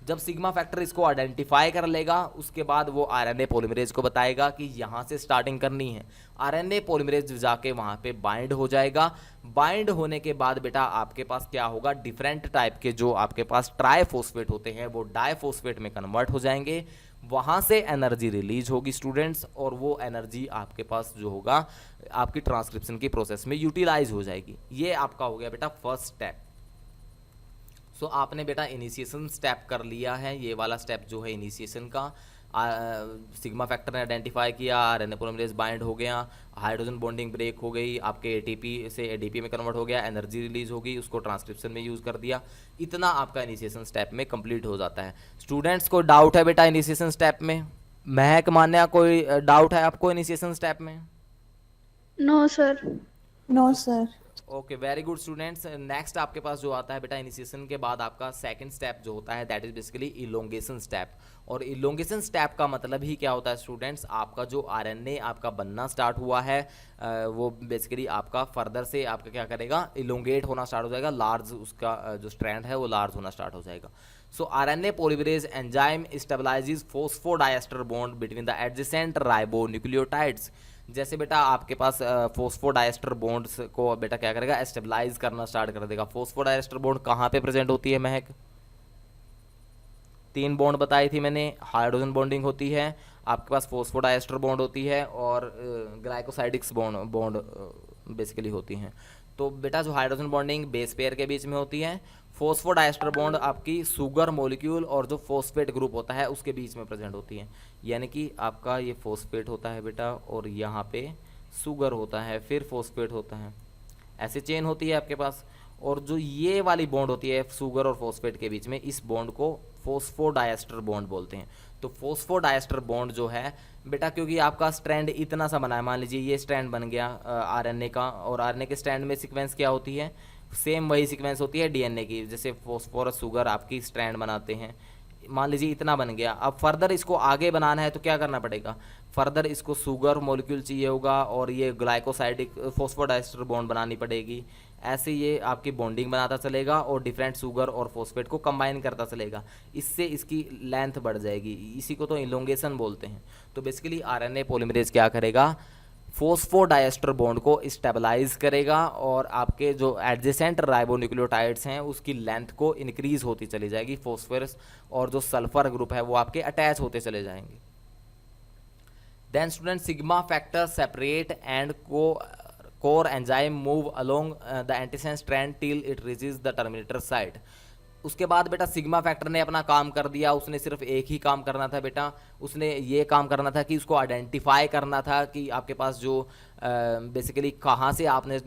जब सिग्मा फैक्टर इसको आइडेंटिफाई कर लेगा उसके बाद वो आरएनए पॉलीमरेज को बताएगा कि यहाँ से स्टार्टिंग करनी है। आरएनए पॉलीमरेज जाके वहाँ पे बाइंड हो जाएगा। बाइंड होने के बाद बेटा आपके पास क्या होगा, डिफरेंट टाइप के जो आपके पास ट्राइफॉस्फेट होते हैं वो डाइफॉस्फेट में कन्वर्ट हो जाएंगे। वहाँ से एनर्जी रिलीज होगी स्टूडेंट्स, और वो एनर्जी आपके पास जो होगा आपकी ट्रांसक्रिप्शन की प्रोसेस में यूटिलाइज हो जाएगी। ये आपका हो गया बेटा फर्स्ट स्टेप। सो आपने बेटा इनिशिएशन स्टेप कर लिया है। ये वाला स्टेप जो है इनिशिएशन का, सिग्मा फैक्टर ने आइडेंटिफाई किया, आरएनए पॉलीमरेज बाइंड हो गया, हाइड्रोजन बॉन्डिंग ब्रेक हो गई, आपके एटीपी से एडीपी में कन्वर्ट हो गया, एनर्जी रिलीज हो गई, उसको ट्रांसक्रिप्शन में यूज़ कर दिया। इतना आपका इनिशिएशन स्टेप में कंप्लीट हो जाता है। स्टूडेंट्स को डाउट है बेटा इनिशिएशन स्टेप में? महक, मान्या, कोई डाउट है आपको इनिशिएशन स्टेप में? No sir. No sir. Okay, very good students. Next आपके पास जो आता है बेटा इनिशिएशन के बाद आपका सेकंड स्टेप जो होता है that is basically elongation step. और इलोंगेशन स्टेप का मतलब ही क्या होता है स्टूडेंट्स, आपका जो आरएनए आपका बनना स्टार्ट हुआ है वो बेसिकली आपका फर्दर से आपका क्या करेगा, इलोंगेट होना स्टार्ट हो जाएगा। लार्ज उसका जो स्ट्रैंड है वो लार्ज होना स्टार्ट हो जाएगा। सो RNA polymerase enzyme stabilises phosphodiester bond between the adjacent ribonucleotides. जैसे बेटा आपके पास फॉस्फोडाइएस्टर बॉन्ड्स को बेटा क्या करेगा, स्टेबलाइज करना स्टार्ट कर देगा। फॉस्फोडाइएस्टर बॉन्ड कहाँ पे प्रेजेंट होती है महक? 3 बॉन्ड बताई थी मैंने। हाइड्रोजन बॉन्डिंग होती है, आपके पास फॉस्फोडाइएस्टर बॉन्ड होती है, और ग्लाइकोसाइडिक्स बॉन्ड बेसिकली होती हैं। तो बेटा जो हाइड्रोजन बॉन्डिंग बेस पेयर के बीच में होती है, फॉस्फोडाइएस्टर बॉन्ड आपकी सुगर मॉलिक्यूल और जो फॉस्फेट ग्रुप होता है उसके बीच में प्रेजेंट होती है। यानी कि आपका ये फॉस्फेट होता है बेटा और यहाँ पे सुगर होता है, फिर फॉस्फेट होता है, ऐसे चेन होती है आपके पास। और जो ये वाली बॉन्ड होती है सुगर और फॉस्फेट के बीच में, इस बॉन्ड को फॉस्फोडाइएस्टर बॉन्ड बोलते हैं। तो फॉस्फोडाइएस्टर बॉन्ड जो है बेटा, क्योंकि आपका स्ट्रैंड इतना सा बना है, मान लीजिए ये स्ट्रैंड बन गया आरएनए का, और आरएनए के स्ट्रैंड में सीक्वेंस क्या होती है, सेम वही सीक्वेंस होती है डीएनए की। जैसे फॉस्फोरस सुगर आपकी स्ट्रैंड बनाते हैं, मान लीजिए इतना बन गया। अब फर्दर इसको आगे बनाना है तो क्या करना पड़ेगा, फर्दर इसको सुगर मॉलिक्यूल चाहिए होगा और ये ग्लाइकोसाइडिक फॉस्फोडाइएस्टर बॉन्ड बनानी पड़ेगी। ऐसे ये आपकी बॉन्डिंग बनाता चलेगा और डिफरेंट सुगर और फॉस्फेट को कंबाइन करता चलेगा। इससे इसकी लेंथ बढ़ जाएगी, इसी को तो इलोंगेशन बोलते हैं। तो बेसिकली आरएनए पॉलीमरेज क्या करेगा, फॉस्फोडाइएस्टर बॉन्ड को स्टेबलाइज करेगा और आपके जो एडजेसेंट राइबोन्यूक्लियोटाइड्स हैं उसकी लेंथ को इंक्रीज होती चली जाएगी। फॉस्फोरस और जो सल्फर ग्रुप है वो आपके अटैच होते चले जाएंगे। Then student sigma factor separate and core enzyme move along the antisense strand till it reaches the terminator site। उसके बाद बेटा सिग्मा फैक्टर ने अपना काम कर दिया। उसने सिर्फ एक ही काम करना था बेटा, उसने ये काम करना था कि उसको आइडेंटिफाई करना था कि आपके पास जो बेसिकली कहाँ से आपने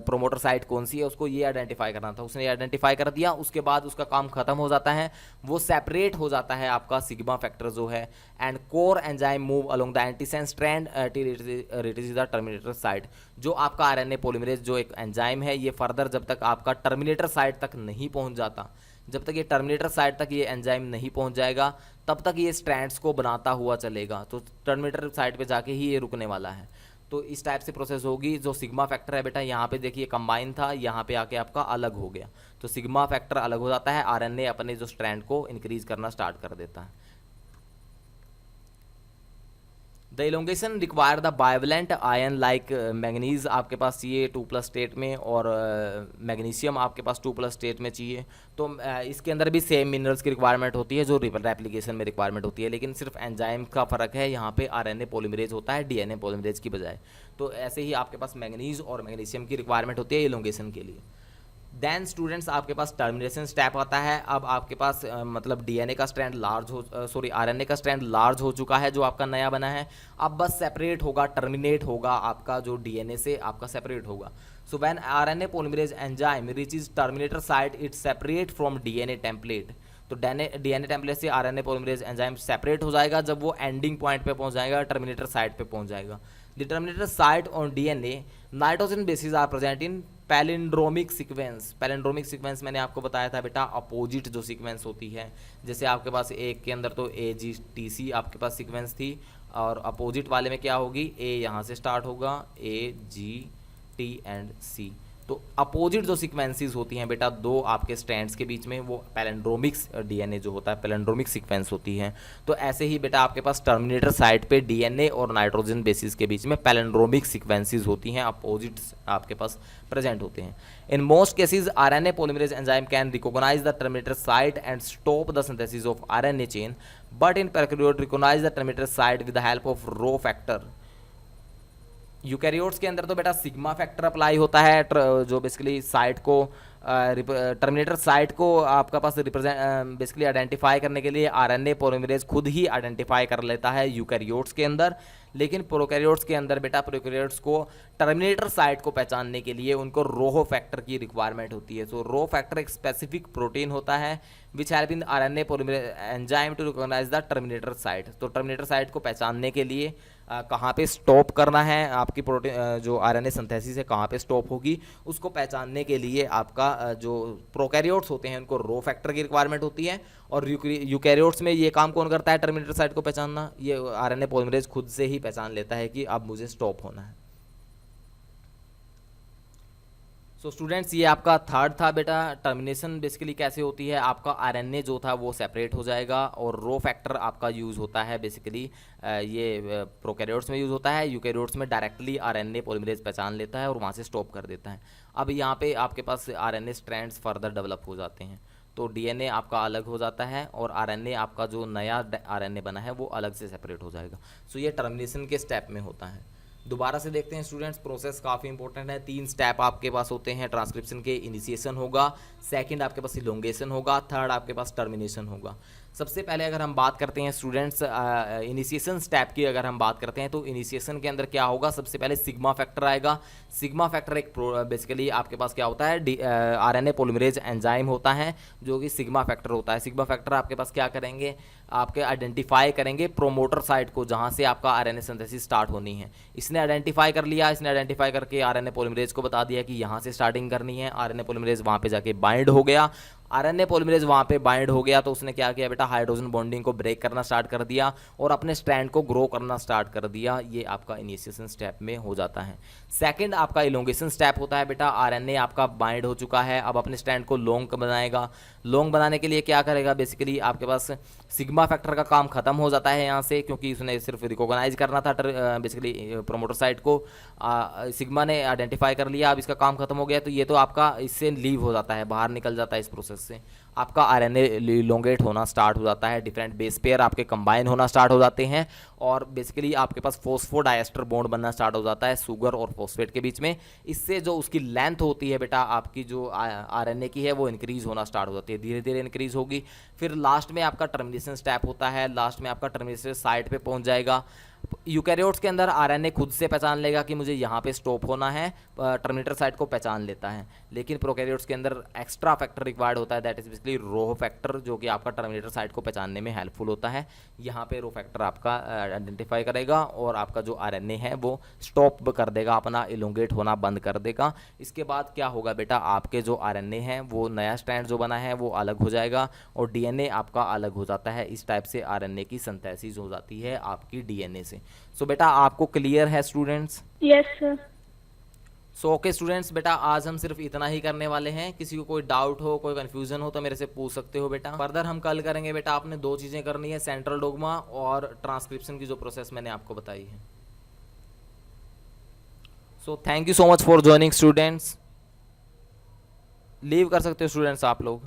प्रोमोटर साइट कौन सी है उसको ये आइडेंटिफाई करना था। उसने आइडेंटिफाई कर दिया, उसके बाद उसका काम खत्म हो जाता है, वो सेपरेट हो जाता है आपका सिग्मा फैक्टर जो है। And core enzyme move along the antisense strand till it is the terminator site. जो आपका आरएनए पॉलीमरेज जो एक एंजाइम है, ये फर्दर जब तक आपका टर्मिनेटर साइट तक नहीं पहुंच जाता, जब तक ये टर्मिनेटर साइड तक ये एंजाइम नहीं पहुंच जाएगा तब तक ये स्ट्रैंड्स को बनाता हुआ चलेगा। तो टर्मिनेटर साइड पे जाके ही ये रुकने वाला है। तो इस टाइप से प्रोसेस होगी। जो सिग्मा फैक्टर है बेटा यहाँ पे देखिए कंबाइन था, यहाँ पे आके आपका अलग हो गया। तो सिग्मा फैक्टर अलग हो जाता है, आरएनए अपने जो स्ट्रैंड को इंक्रीज करना स्टार्ट कर देता है। The elongation require the bivalent ion like manganese आपके पास चाहिए 2+ स्टेट में, और मैग्नीशियम आपके पास 2+ स्टेट में चाहिए। तो इसके अंदर भी सेम मिनरल्स की रिक्वायरमेंट होती है जो रेप्लिकेशन में रिक्वायरमेंट होती है, लेकिन सिर्फ एंजाइम का फ़र्क है। यहाँ पे आरएनए पॉलीमरेज होता है डीएनए पॉलीमरेज की बजाय। तो ऐसे ही आपके पास मैग्नीज और मैग्नीशियम की रिक्वायरमेंट होती है इलोंगेशन के लिए। देन स्टूडेंट्स आपके पास टर्मिनेशन स्टेप आता है। अब आपके पास मतलब डीएनए का स्ट्रैंड लार्ज हो सॉरी आरएनए का स्ट्रैंड लार्ज हो चुका है जो आपका नया बना है। अब बस सेपरेट होगा, टर्मिनेट होगा, आपका जो डीएनए से आपका सेपरेट होगा। So when RNA polymerase enzyme reaches terminator site, it separate from DNA template. तो DNA टेम्पलेट से RNA polymerase एंजाइम सेपरेट हो जाएगा जब वो एंडिंग पॉइंट पे पहुंच जाएगा, टर्मिनेटर साइट पे पहुंच जाएगा. The terminator site on DNA nitrogen bases are present in palindromic sequence. Palindromic sequence मैंने आपको बताया था बेटा, अपोजिट जो सीक्वेंस होती है, जैसे आपके पास एक के अंदर तो AGTC आपके पास सीक्वेंस थी, और अपोजिट वाले में क्या होगी, A यहाँ से स्टार्ट होगा, AGT एंड C. तो अपोजिट जो सीक्वेंसेस होती हैं बेटा दो आपके स्ट्रैंड्स के बीच में, वो पैलिंड्रोमिक्स DNA जो होता है पैलिंड्रोमिक सीक्वेंस होती है. तो ऐसे ही बेटा आपके पास टर्मिनेटर साइट पे DNA और नाइट्रोजन बेसिस के बीच में पैलिंड्रोमिक सीक्वेंसेस होती हैं, अपोजिट्स आपके पास प्रेजेंट होते हैं. In most cases RNA polymerase enzyme can recognise the terminator site and stop the synthesis of RNA chain, but in prokaryote recognise the terminator site with the help of rho factor. Eukaryotes के अंदर तो बेटा sigma factor apply होता है, जो basically site को terminator site को आपका पास रिप्रेजेंट बेसिकली आइडेंटिफाई करने के लिए RNA पोलिमरेज खुद ही आइडेंटिफाई कर लेता है यूकैरियोट्स के अंदर. लेकिन प्रोकैरियोट्स के अंदर बेटा प्रोकैरियोट्स को टर्मिनेटर साइट को पहचानने के लिए उनको रो फैक्टर की रिक्वायरमेंट होती है. सो रो फैक्टर एक स्पेसिफिक प्रोटीन होता है which help in RNA polymerase enzyme to recognise the terminator site. तो टर्मिनेटर साइट को पहचानने के लिए कहाँ पे स्टॉप करना है आपकी प्रोटीन जो RNA सिंथेसिस है कहाँ पे स्टॉप होगी, उसको पहचानने के लिए आपका जो प्रोकैरियोट्स होते हैं उनको रो फैक्टर की रिक्वायरमेंट होती है. और यूकैरियोट्स में ये काम कौन करता है, टर्मिनेटर साइट को पहचानना, ये RNA पोलिमरेज खुद से ही पहचान लेता है कि अब मुझे स्टॉप होना है. सो स्टूडेंट्स ये आपका थर्ड था बेटा. टर्मिनेशन बेसिकली कैसे होती है, आपका RNA जो था वो सेपरेट हो जाएगा और रो फैक्टर आपका यूज़ होता है बेसिकली ये प्रोकैरियोट्स में यूज़ होता है. यूकैरियोट्स में डायरेक्टली RNA पोलिमरेज पहचान लेता है और वहाँ से स्टॉप कर देता है. अब यहाँ पे आपके पास RNA स्ट्रैंड्स फर्दर डेवलप हो जाते हैं, तो DNA आपका अलग हो जाता है और RNA आपका जो नया RNA बना है वो अलग से सेपरेट हो जाएगा. सो ये टर्मिनेशन के स्टेप में होता है. दोबारा से देखते हैं स्टूडेंट्स, प्रोसेस काफ़ी इंपॉर्टेंट है. 3 स्टेप आपके पास होते हैं ट्रांसक्रिप्शन के. इनिशिएशन होगा, सेकंड आपके पास इलोंगेशन होगा, थर्ड आपके पास टर्मिनेशन होगा. सबसे पहले अगर हम बात करते हैं स्टूडेंट्स इनिशिएशन स्टेप की, अगर हम बात करते हैं तो इनिशिएशन के अंदर क्या होगा, सबसे पहले सिग्मा फैक्टर आएगा. सिग्मा फैक्टर एक बेसिकली आपके पास क्या होता है, RNA पोलिमरेज एंजाइम होता है जो कि सिग्मा फैक्टर होता है. सिग्मा फैक्टर आपके पास क्या करेंगे, आपके आइडेंटिफाई करेंगे प्रोमोटर साइट को जहाँ से आपका RNA सिंथेसिस स्टार्ट होनी है. इसने आइडेंटिफाई कर लिया, इसने आइडेंटिफाई करके RNA पोलिमरेज को बता दिया कि यहाँ से स्टार्टिंग करनी है. RNA पोलिमरेज वहाँ पे जाके बाइंड हो गया. RNA पोलिमरेज वहाँ पे बाइंड हो गया तो उसने क्या किया बेटा, हाइड्रोजन बॉन्डिंग को ब्रेक करना स्टार्ट कर दिया और अपने स्ट्रैंड को ग्रो करना स्टार्ट कर दिया. ये आपका इनिशिएशन स्टेप में हो जाता है. सेकंड आपका इलोंगेशन स्टेप होता है बेटा. RNA आपका बाइंड हो चुका है, अब अपने स्ट्रैंड को लॉन्ग बनाएगा. लॉन्ग बनाने के लिए क्या करेगा, बेसिकली आपके पास सिग्मा फैक्टर का काम खत्म हो जाता है यहाँ से, क्योंकि उसने सिर्फ रिकॉग्नाइज करना था बेसिकली प्रोमोटर साइट को. सिग्मा ने आइडेंटिफाई कर लिया, अब इसका काम खत्म हो गया, तो ये तो आपका इससे लीव हो जाता है, बाहर निकल जाता है इस प्रोसेस से. आपका RNA इलोंगेट होना स्टार्ट हो जाता है, डिफरेंट बेस पेयर आपके कंबाइन होना स्टार्ट हो जाते हैं और बेसिकली आपके पास फॉस्फोडाइएस्टर बॉन्ड बनना स्टार्ट हो जाता है शुगर और फॉस्फेट के बीच में. इससे जो उसकी लेंथ होती है बेटा आपकी जो RNA की है वो इंक्रीज होना स्टार्ट हो जाती है, धीरे धीरे इंक्रीज होगी. फिर लास्ट में आपका टर्मिनेशन स्टेप होता है. लास्ट में आपका टर्मिनेशन साइट पे पहुंच जाएगा. यूकैरियोट्स के अंदर RNA खुद से पहचान लेगा कि मुझे यहाँ पे स्टॉप होना है, टर्मिनेटर साइट को पहचान लेता है. लेकिन प्रोकैरियोट्स के अंदर एक्स्ट्रा फैक्टर रिक्वायर्ड होता है, that is basically rho factor, जो कि आपका टर्मिनेटर साइट को पहचानने में हेल्पफुल होता है. यहाँ पे रो फैक्टर आपका आइडेंटिफाई करेगा और आपका जो RNA है वो स्टॉप कर देगा, अपना इलोंगेट होना बंद कर देगा. इसके बाद क्या होगा बेटा, आपके जो RNA है वो नया स्ट्रैंड जो बना है वो अलग हो जाएगा और DNA आपका अलग हो जाता है. इस टाइप से RNA की सिंथेसिस हो जाती है आपकी DNA से. सो बेटा आपको क्लियर है students? Yes sir. So okay students, बेटा आज हम सिर्फ इतना ही करने वाले हैं. किसी को कोई डाउट हो, कोई कंफ्यूजन हो तो मेरे से पूछ सकते हो बेटा. फर्दर हम कल करेंगे बेटा. आपने 2 चीज़ें करनी है, सेंट्रल डोग्मा और ट्रांसक्रिप्शन की जो प्रोसेस मैंने आपको बताई है. So thank you so much for joining students. Leave कर सकते हो स्टूडेंट्स आप लोग.